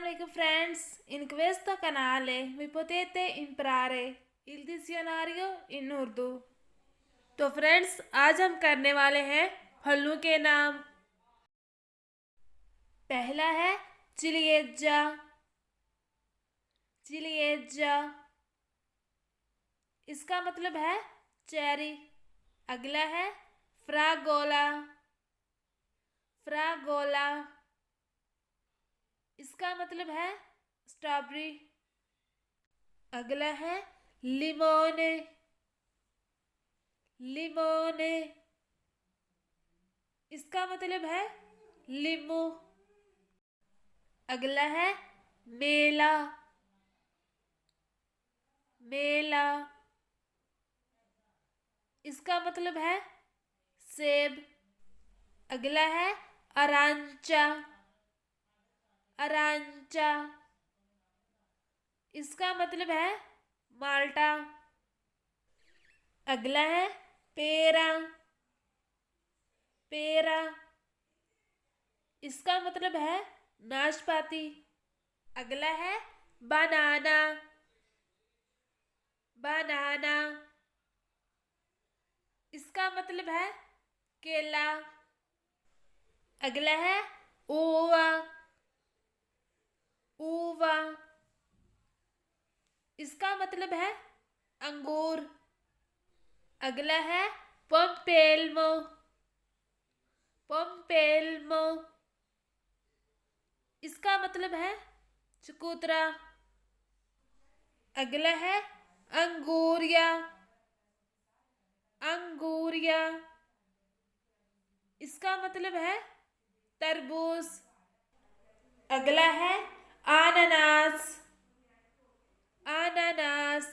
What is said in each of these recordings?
Assalamualaikum friends, in questo canale mi potete imparare il dizionario in Urdu. तो friends आज हम करने वाले हैं फलों के नाम। पहला है चिलियेजा। चिलियेजा इसका मतलब है चेरी। अगला है फ्रागोला। फ्रागोला इसका मतलब है स्ट्रॉबेरी। अगला है लिमोने। लिमोने इसका मतलब है लींबू। अगला है मेला। मेला इसका मतलब है सेब। अगला है अरांचा। अरांचा इसका मतलब है माल्टा। अगला है पेरा। पेरा इसका मतलब है नाशपाती। अगला है बनाना। बनाना इसका मतलब है केला। अगला है ऊवा। ऊवा इसका मतलब है अंगूर। अगला है पोम्पेल्मो। पोम्पेल्मो इसका मतलब है चकोतरा। अगला है अंगूरिया। अंगूरिया इसका मतलब है तरबूज। अगला है अनानास। अनानास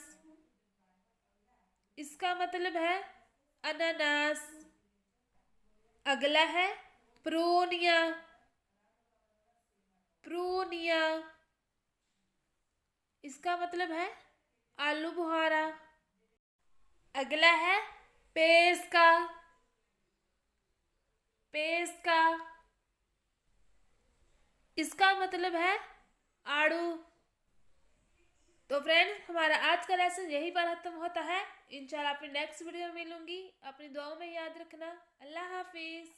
इसका मतलब है अनानास। अगला है प्रूनिया। प्रूनिया इसका मतलब है आलू बुहारा। अगला है पेस्का। पेस्का इसका मतलब है आड़ू। तो फ्रेंड्स हमारा आज का लेसन यही पर खत्म होता है। इंशाल्लाह अपनी नेक्स्ट वीडियो में मिलूंगी। अपनी दुआओं में याद रखना। अल्लाह हाफिज।